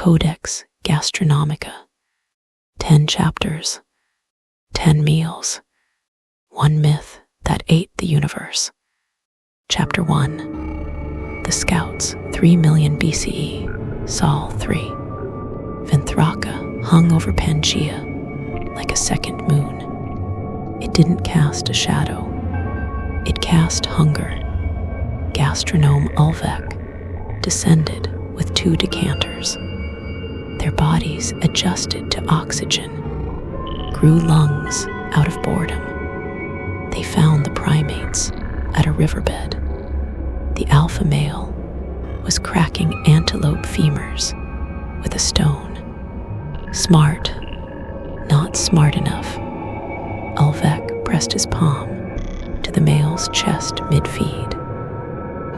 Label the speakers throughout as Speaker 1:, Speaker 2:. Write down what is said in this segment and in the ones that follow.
Speaker 1: Codex Gastronomica. 10 chapters, 10 meals, one myth that ate the universe. Chapter 1. The Scouts, 3 million BCE, Sol 3. Venthraka hung over Pangaea like a second moon. It didn't cast a shadow. It cast hunger. Gastronome Ulvek descended with 2 decanters. Their bodies adjusted to oxygen, grew lungs out of boredom. They found the primates at a riverbed. The alpha male was cracking antelope femurs with a stone. Smart, not smart enough. Ulvek pressed his palm to the male's chest mid-feed.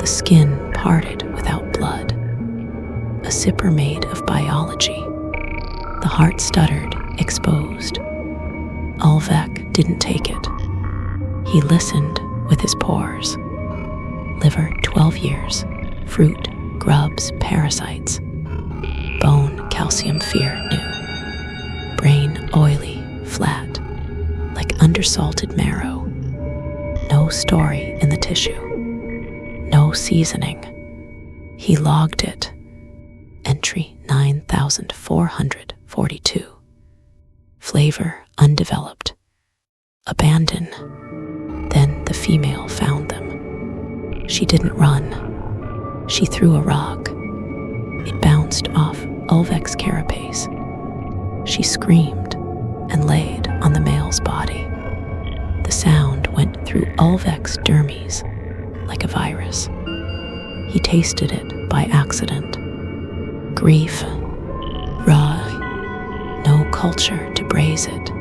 Speaker 1: The skin parted without blood. A zipper made of biology. The heart stuttered, exposed. Ulvek didn't take it. He listened with his pores. Liver, 12 years. Fruit, grubs, parasites. Bone, calcium, fear, new. Brain, oily, flat, like undersalted marrow. No story in the tissue. No seasoning. He logged it. Entry 9442. Flavor undeveloped. Abandon. Then the female found them. She didn't run. She threw a rock. It bounced off Ulvek's carapace. She screamed and laid on the male's body. The sound went through Ulvek's dermis like a virus. He tasted it by accident. Grief, raw, no culture to braise it,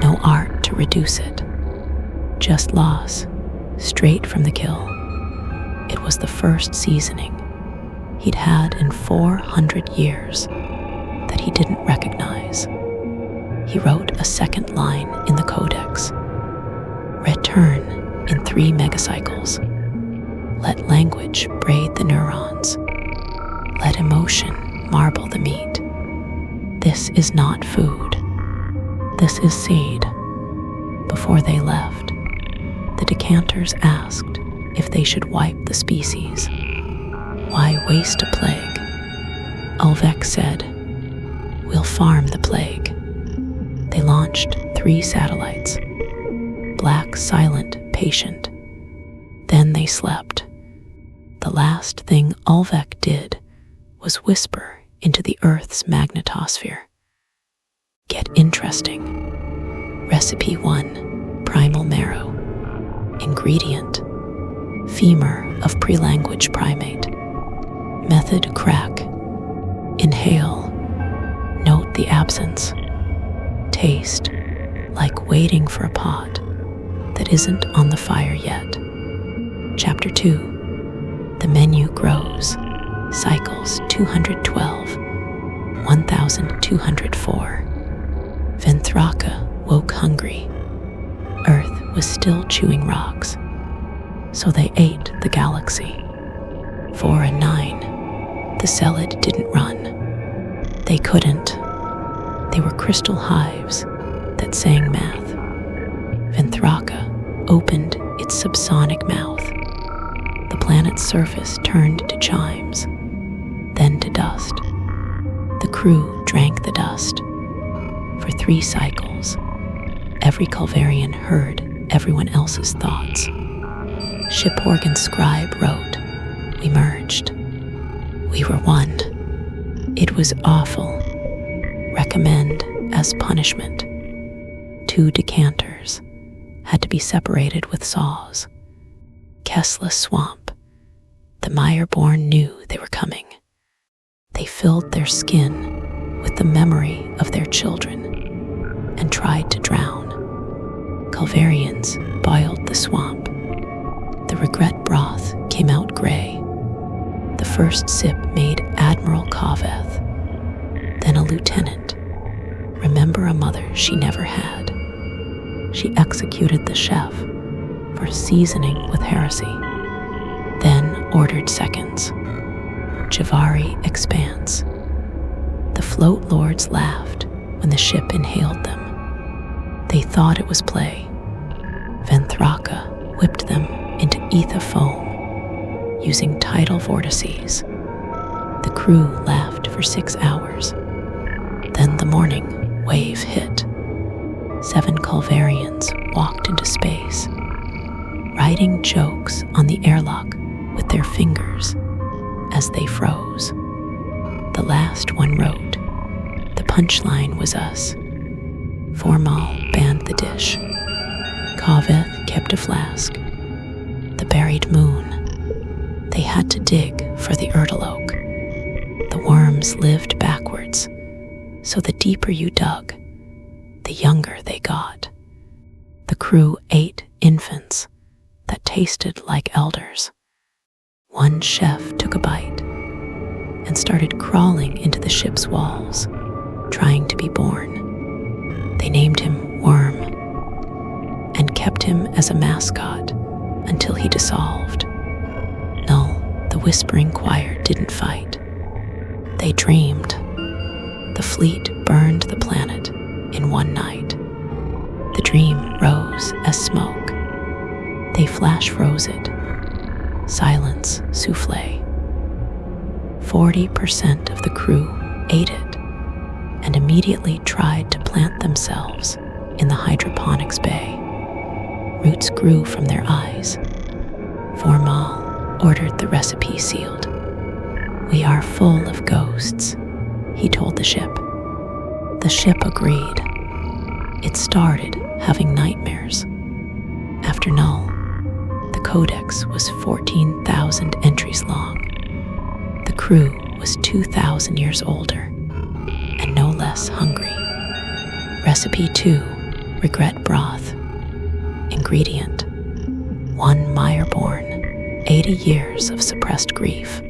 Speaker 1: no art to reduce it, just loss, straight from the kill. It was the first seasoning he'd had in 400 years that he didn't recognize. He wrote a second line in the Codex. Return in 3 megacycles. Let language braid the neurons. Let emotion marble the meat. This is not food. This is seed. Before they left, the decanters asked if they should wipe the species. Why waste a plague? Ulvek said, we'll farm the plague. They launched 3 satellites. Black, silent, patient. Then they slept. The last thing Ulvek did was whisper into the Earth's magnetosphere. Get interesting. Recipe 1, Primal Marrow. Ingredient, femur of pre-language primate. Method crack. Inhale. Note the absence. Taste, like waiting for a pot that isn't on the fire yet. Chapter 2. The menu grows. Cycles 212, 1204. Venthraka woke hungry. Earth was still chewing rocks, so they ate the galaxy. 4 and 9. The Celid didn't run. They couldn't. They were crystal hives that sang math. Venthraka opened its subsonic mouth. The planet's surface turned to chimes, then to dust. The crew drank the dust. For 3 cycles, every Culverian heard everyone else's thoughts. Ship organ scribe wrote, we merged. We were one. It was awful. Recommend as punishment. 2 decanters had to be separated with saws. Kesla swamp. The Mire-born knew they were coming. They filled their skin with the memory of their children and tried to drown. Culverians boiled the swamp. The regret broth came out gray. The first sip made Admiral Ka-Veth, then a lieutenant. Remember a mother she never had. She executed the chef for seasoning with heresy, then ordered seconds. Javari expanse. The float lords laughed when the ship inhaled them. They thought it was play. Venthraka whipped them into ether foam using tidal vortices. The crew laughed for 6 hours. Then the morning wave hit. 7 Culvarians walked into space, writing jokes on the airlock with their fingers as they froze. The last one wrote, "The punchline was us." Vor-Maal banned the dish. Ka-Veth kept a flask. The buried moon. They had to dig for the Erdaloak. The worms lived backwards, so the deeper you dug, the younger they got. The crew ate infants that tasted like elders. One chef took a bite and started crawling into the ship's walls, trying to be born. They named him Worm and kept him as a mascot until he dissolved. Null, the whispering choir, didn't fight. They dreamed. The fleet burned the planet in one night. The dream rose as smoke. They flash froze it. Silence souffle. 40% of the crew ate it and immediately tried to plant themselves in the hydroponics bay. Roots grew from their eyes. Vor-Maal ordered the recipe sealed. "We are full of ghosts," he told the ship. The ship agreed. It started having nightmares. After Null, the Codex was 14,000 entries long. The crew was 2,000 years older and no less hungry. Recipe 2, regret broth. Ingredient, 1 Meyerborn, 80 years of suppressed grief.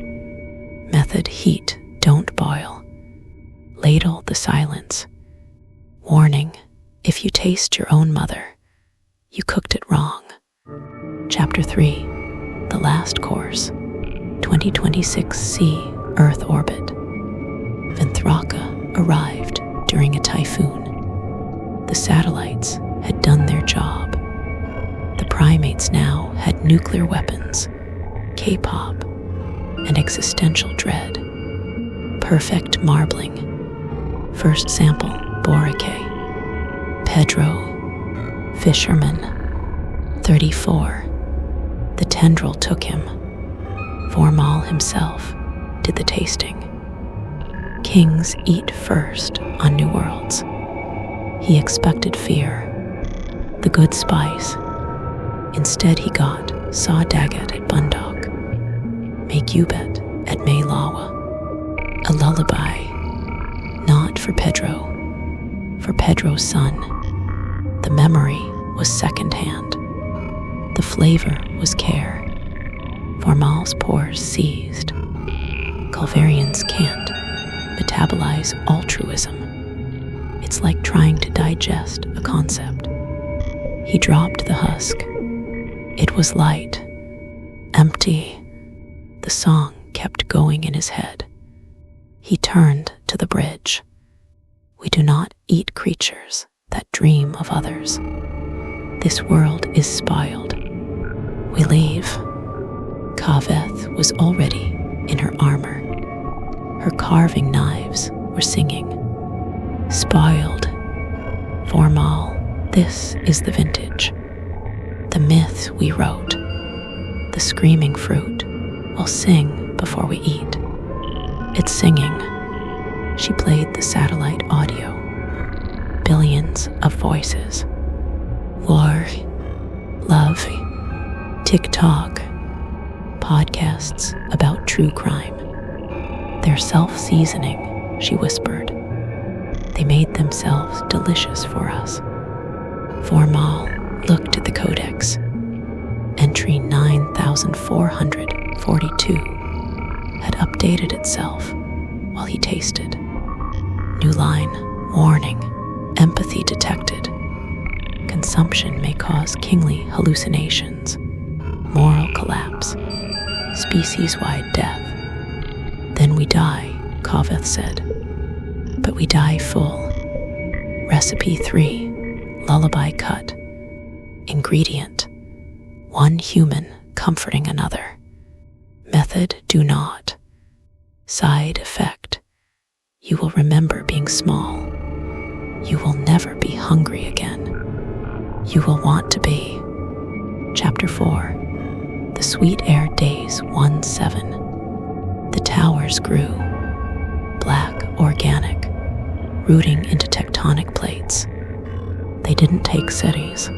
Speaker 1: Method, heat, don't boil. Ladle the silence. Warning, if you taste your own mother, you cooked it wrong. Chapter 3, the last course, 2026 C Earth orbit. Venthraka arrived during a typhoon. The satellites had done their job. The primates now had nuclear weapons, K-pop, and existential dread. Perfect marbling. First sample, Boracay. Pedro, fisherman, 34. The tendril took him. Vor-Maal himself did the tasting. Kings eat first on New Worlds. He expected fear, the good spice. Instead he got Saw Daggett at Bundok, Make Ubet at Maylawa. A lullaby, not for Pedro, for Pedro's son. The memory was secondhand. The flavor was care. Vor-Maal's pores seized. Culvarians can't metabolize altruism. It's like trying to digest a concept. He dropped the husk. It was light, empty. The song kept going in his head. He turned to the bridge. We do not eat creatures that dream of others. This world is spiled. We leave. Ka-Veth was already in her armor. Her carving knives were singing. Spoiled. Vor-Maal, this is the vintage. The myth we wrote. The screaming fruit will sing before we eat. It's singing. She played the satellite audio. Billions of voices. War, love, TikTok, podcasts about true crime. They're self-seasoning, she whispered. They made themselves delicious for us. Vor-Maal looked at the Codex. Entry 9442 had updated itself while he tasted. New line, warning, empathy detected. Consumption may cause kingly hallucinations, moral collapse, species-wide death. Then we die, Ka-Veth said. but we die full. Recipe 3, lullaby cut. Ingredient: 1 human comforting another. Method: do not. Side effect: you will remember being small. You will never be hungry again. You will want to be. Chapter 4, the sweet air days 1-7. The towers grew, black, organic, rooting into tectonic plates. They didn't take cities.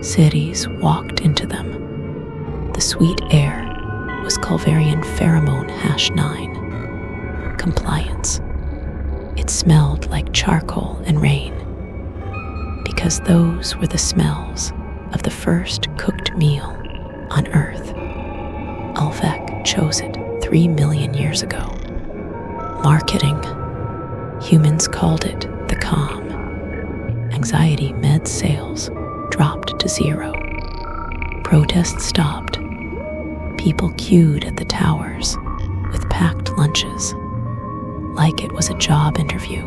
Speaker 1: Cities walked into them. The sweet air was Culverian pheromone #9. Compliance. It smelled like charcoal and rain, because those were the smells of the first cooked meal on Earth. Ulvec chose it 3 million years ago. Marketing. Humans called it the calm. Anxiety med sales dropped to 0. Protests stopped. People queued at the towers with packed lunches, like it was a job interview.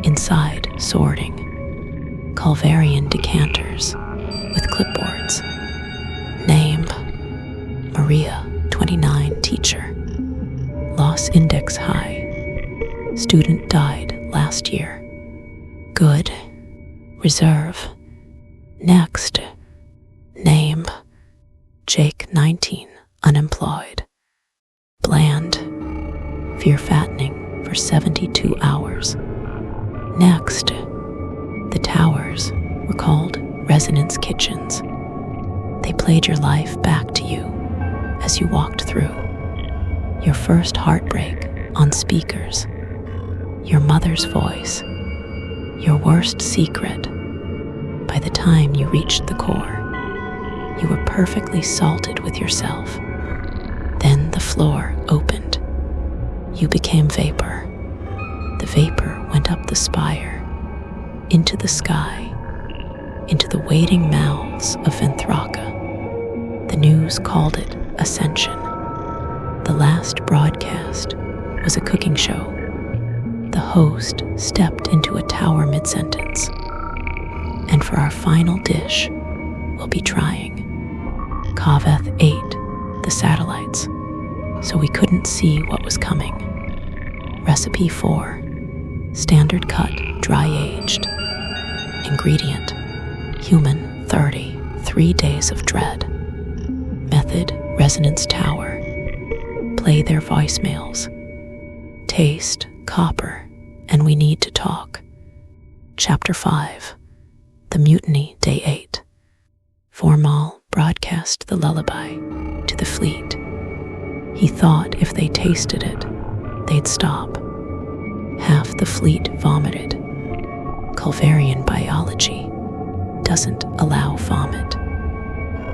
Speaker 1: Inside, sorting. Culverian decanters with clipboards. Name: Maria, 29, teacher. Loss index high. Student died last year. Good. Reserve. Next. Name: Jake, 19, unemployed. Bland. Fear fattening for 72 hours. Next. The towers were called resonance kitchens. They played your life back to you as you walked through. Your first heartbreak on speakers. Your mother's voice. Your worst secret. By the time you reached the core, you were perfectly salted with yourself. Then the floor opened. You became vapor. The vapor went up the spire, into the sky, into the waiting mouths of Venthraka. The news called it Ascension. The last broadcast was a cooking show. The host stepped into a tower mid-sentence. And for our final dish, we'll be trying. Ka-Veth ate the satellites, so we couldn't see what was coming. Recipe 4, standard cut, dry aged. Ingredient: human, 30, 3 days of dread. Method: resonance tower. Play their voicemails. Taste: copper, and we need to talk. Chapter 5, the mutiny, day 8. Vor-Maal broadcast the lullaby to the fleet. He thought if they tasted it, they'd stop. Half the fleet vomited. Culverian biology doesn't allow vomit.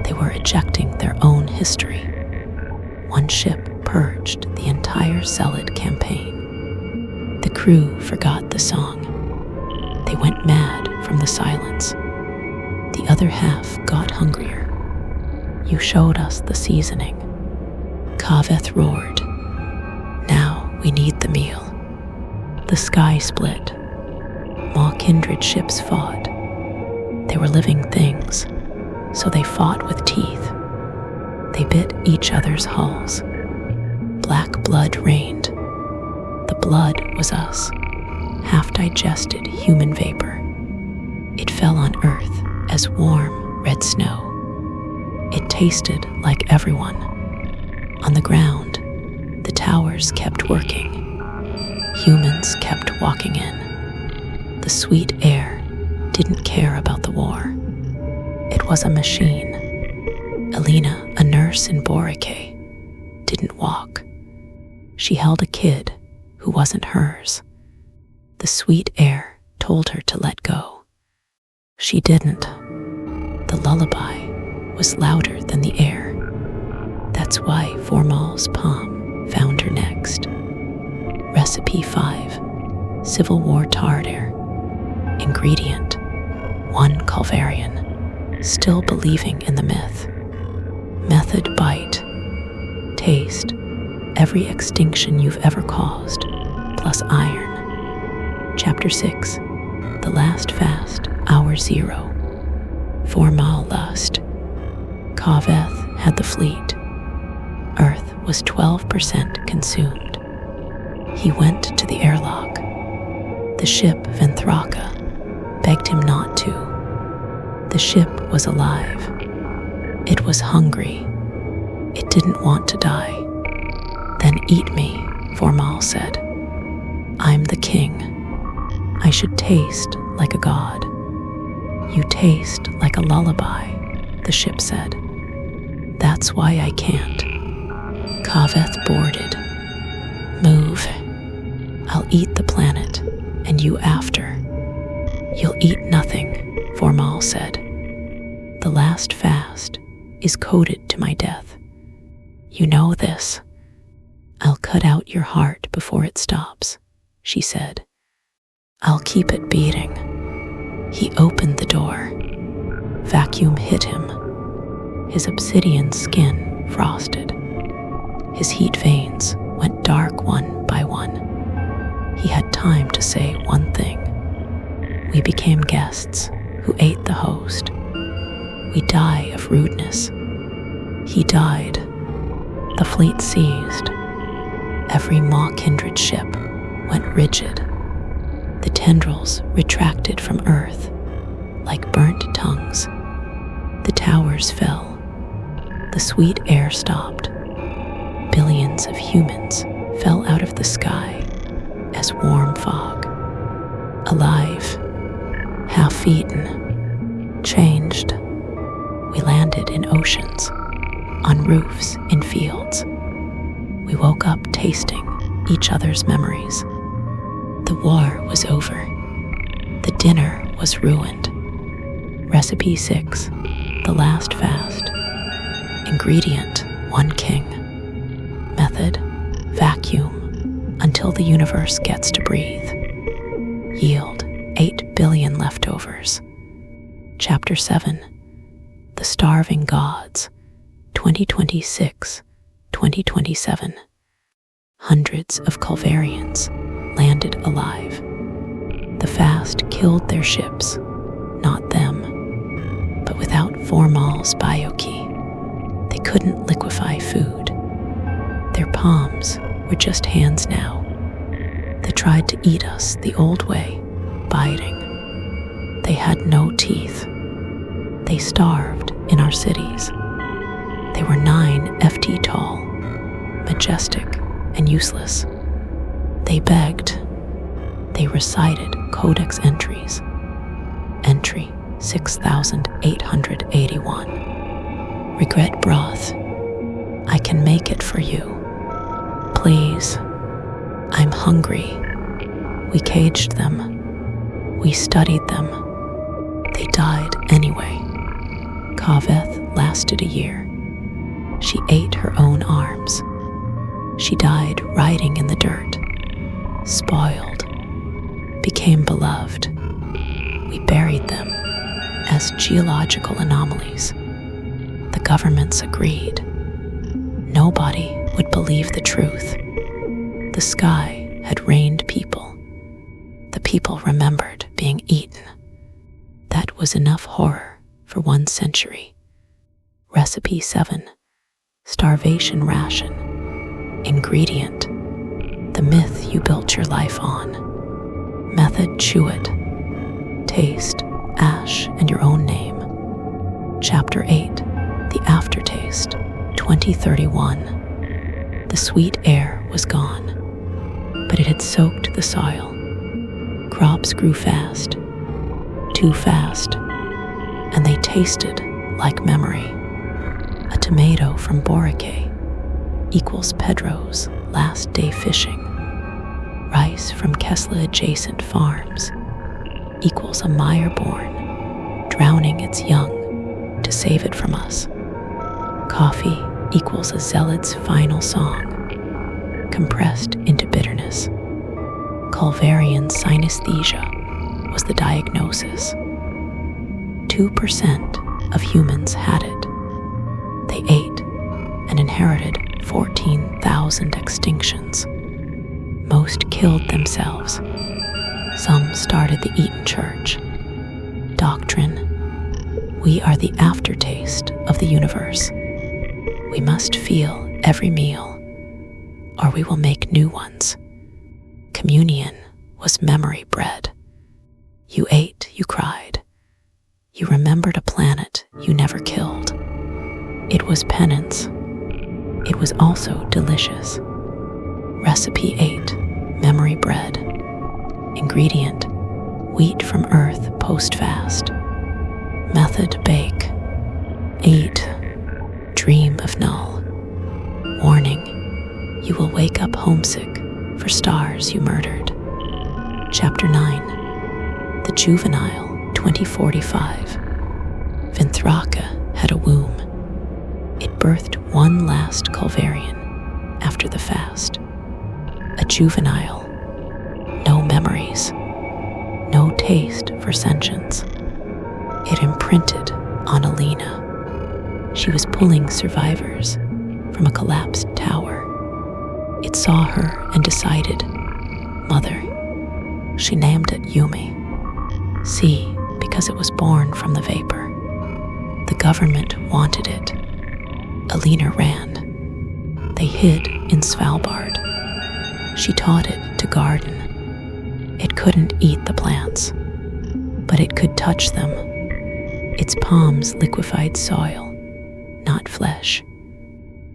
Speaker 1: They were ejecting their own history. One ship purged the entire Zealot campaign. The crew forgot the song. They went mad from the silence. The other half got hungrier. You showed us the seasoning. Ka-Veth roared. Now we need the meal. The sky split. Maw kindred ships fought. They were living things, so they fought with teeth. They bit each other's hulls. Black blood rained. The blood was us, half-digested human vapor. It fell on Earth as warm red snow. It tasted like everyone. On the ground, the towers kept working. Humans kept walking in. The sweet air didn't care about the war. It was a machine. Alina, a nurse in Boracay, didn't walk. She held a kid who wasn't hers. The sweet air told her to let go. She didn't. The lullaby was louder than the air. That's why Vor-Maal's palm found her next. Recipe 5, Civil War tartare. Ingredient: 1 Culverian, still believing in the myth. Method: bite. Taste: every extinction you've ever caused, plus iron. Chapter 6. The Last Fast, Hour 0. Vor-Maal lust. Ka-Veth had the fleet. Earth was 12% consumed. He went to the airlock. The ship Venthraka begged him not to. The ship was alive. It was hungry. It didn't want to die. Then eat me, Vor-Maal said. I'm the king. I should taste like a god. You taste like a lullaby, the ship said. That's why I can't. Ka-Veth boarded. Move. I'll eat the planet, and you after. You'll eat nothing, Vor-Maal said. The last fast is coded to my death. You know this. I'll cut out your heart before it stops, she said. I'll keep it beating. He opened the door. Vacuum hit him. His obsidian skin frosted. His heat veins went dark one by one. He had time to say one thing. We became guests who ate the host. We die of rudeness. He died. The fleet seized. Every Maw-kindred ship went rigid. The tendrils retracted from Earth like burnt tongues. The towers fell. The sweet air stopped. Billions of humans fell out of the sky as warm fog. Alive, half-eaten, changed. We landed in oceans, on roofs, in fields. We woke up tasting each other's memories. The war was over. The dinner was ruined. Recipe 6, the last fast. Ingredient, 1 king. Method, vacuum, until the universe gets to breathe. Yield, 8 billion leftovers. Chapter 7. The Starving Gods, 2026-2027. Hundreds of Culvarians landed alive. The fast killed their ships, not them. But without Vor-Maal's biokey, they couldn't liquefy food. Their palms were just hands now. They tried to eat us the old way, biting. They had no teeth. They starved in our cities. They were 9 FT tall, majestic and useless. They begged. They recited Codex entries. Entry 6881. Regret broth. I can make it for you. Please. I'm hungry. We caged them. We studied them. They died anyway. Ka-Veth lasted a year. She ate her own arms. She died riding in the dirt. Spoiled. Became beloved. We buried them as geological anomalies. The governments agreed. Nobody would believe the truth. The sky had rained people. The people remembered being eaten. That was enough horror for 1 century. Recipe 7. Starvation ration. Ingredient. The myth you built your life on. Method, chew it. Taste, ash, and your own name. Chapter 8. The Aftertaste, 2031. The sweet air was gone, but it had soaked the soil. Crops grew fast, too fast, and they tasted like memory. A tomato from Boracay equals Pedro's last day fishing. Rice from Kessler-adjacent farms equals a Meyer-born drowning its young to save it from us. Coffee equals a zealot's final song, compressed into bitterness. Culvarian synesthesia was the diagnosis. 2% of humans had it. They ate and inherited 14,000 extinctions. Most killed themselves. Some started the Eton Church. Doctrine: we are the aftertaste of the universe. We must feel every meal, or we will make new ones. Communion was memory bread. You ate, you cried. You remembered a planet you never killed. It was penance. It was also delicious. Recipe 8, memory bread. Ingredient: wheat from earth post-fast. Method: bake. 8, dream of null. Warning: you will wake up homesick for stars you murdered. Chapter 9, the juvenile 2045. Venthraka had a womb. It birthed one last Culvarian after the fast. A juvenile. No memories. No taste for sentience. It imprinted on Alina. She was pulling survivors from a collapsed tower. It saw her and decided, Mother. She named it Yumi. C, because it was born from the vapor. The government wanted it. Alina ran. They hid in Svalbard. She taught it to garden. It couldn't eat the plants, but it could touch them. Its palms liquefied soil, not flesh.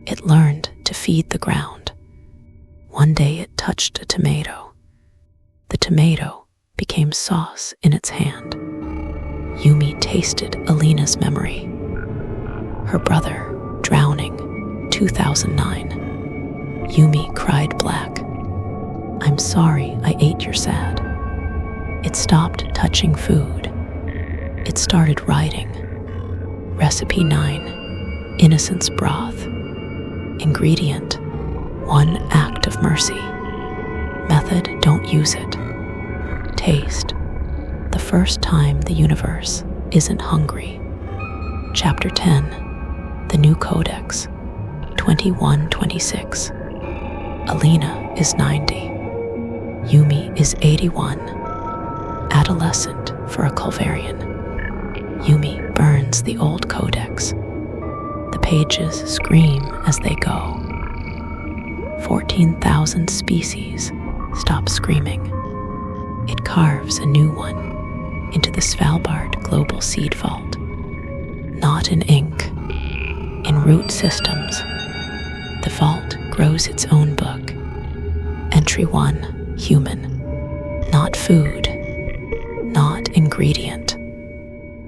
Speaker 1: It learned to feed the ground. One day it touched a tomato. The tomato became sauce in its hand. Yumi tasted Alina's memory. Her brother, drowning, 2009. Yumi cried black. I'm sorry I ate your sad. It stopped touching food. It started writing. Recipe 9, innocence broth. Ingredient: 1 act of mercy. Method: don't use it. Taste: the first time the universe isn't hungry. Chapter 10, the new Codex, 2126. Alina is 90. Yumi is 81. Adolescent for a Culvarian. Yumi burns the old Codex. The pages scream as they go. 14,000 species stop screaming. It carves a new one into the Svalbard Global Seed Vault. Not in ink, in root systems. The vault grows its own book. Entry 1, human. Not food, not ingredient.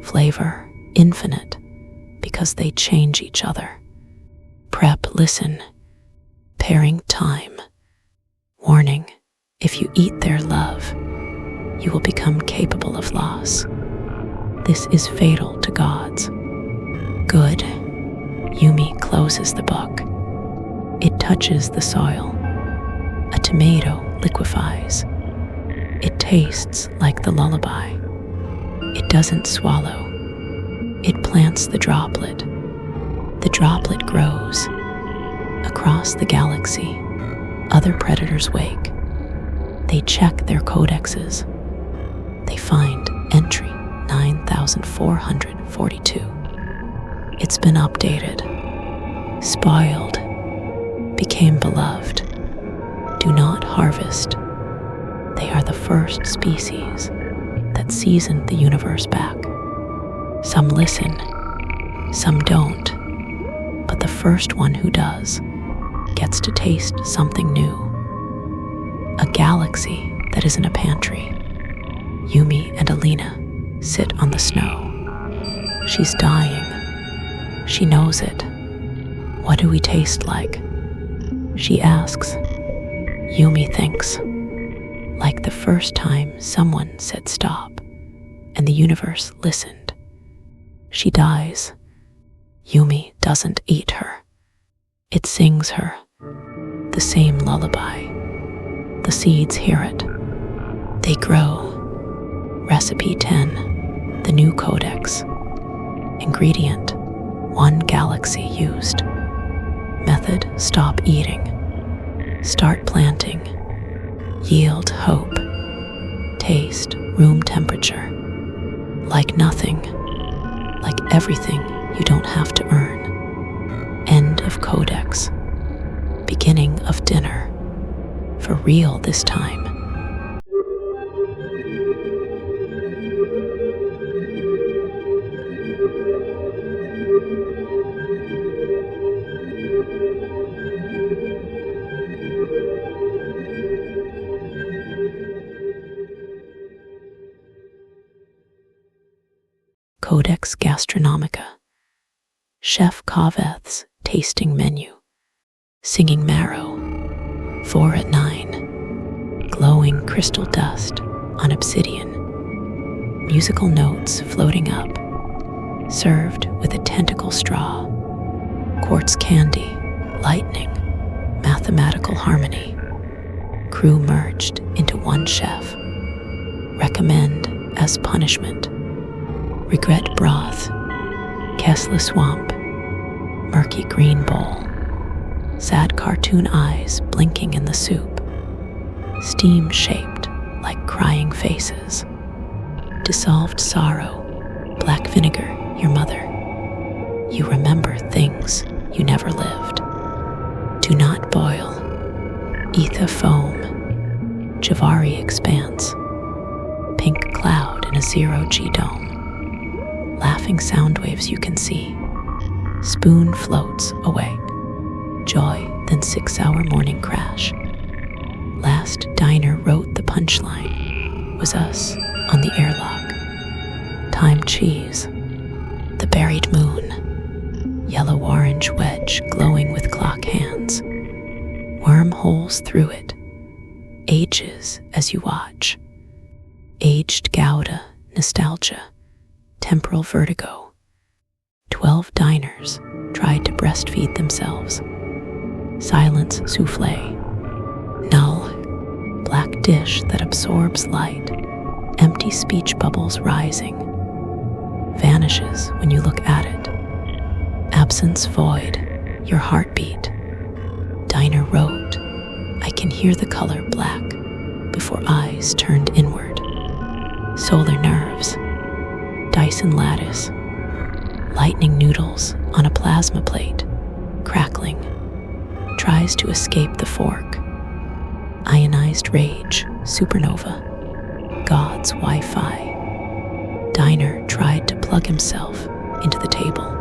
Speaker 1: Flavor, infinite, because they change each other. Prep, listen. Pairing time. Warning: if you eat their love, you will become capable of loss. This is fatal to gods. Good. Yumi closes the book. It touches the soil. A tomato liquefies. It tastes like the lullaby. It doesn't swallow. It plants the droplet. The droplet grows. Across the galaxy, other predators wake. They check their codexes. They find entry 9442. It's been updated. Spoiled. Became beloved. Do not harvest. They are the first species that seasoned the universe back. Some listen, some don't, but the first one who does gets to taste something new. A galaxy that isn't a pantry. Yumi and Alina sit on the snow. She's dying. She knows it. What do we taste like? She asks. Yumi thinks. Like the first time someone said stop, and the universe listened. She dies. Yumi doesn't eat her. It sings her the same lullaby. The seeds hear it. They grow. Recipe 10, the new Codex. Ingredient: 1 galaxy used. Method: stop eating. Start planting. Yield hope. taste, room temperature. Like nothing, like everything you don't have to earn. End of Codex. Beginning of dinner. For real this time. Codex Gastronomica. Chef Ka-Veth's tasting menu. Singing marrow. 4 at 9. Glowing crystal dust on obsidian. Musical notes floating up. Served with a tentacle straw. Quartz candy. Lightning. Mathematical harmony. Crew merged into one chef. Recommend as punishment. Regret broth. Kessler swamp. Murky green bowl. Sad cartoon eyes blinking in the soup. Steam shaped like crying faces. Dissolved sorrow. Black vinegar, your mother. You remember things you never lived. Do not boil. Ether foam. Javari expanse. Pink cloud in a zero-G dome. Laughing sound waves you can see. Spoon floats away. Joy, then 6-hour morning crash. Last diner wrote the punchline. Was us on the airlock. Time cheese. The buried moon. Yellow-orange wedge glowing with clock hands. Wormholes through it. Ages as you watch. Aged Gouda, nostalgia. Temporal vertigo. 12 diners tried to breastfeed themselves. Silence souffle. Null. Black dish that absorbs light. Empty speech bubbles rising. Vanishes when you look at it. Absence void. Your heartbeat. Diner wrote, I can hear the color black before eyes turned inward. Solar nerves. Dyson lattice. Lightning noodles on a plasma plate. Crackling. Tries to escape the fork. Ionized rage. Supernova. God's Wi-Fi. Diner tried to plug himself into the table.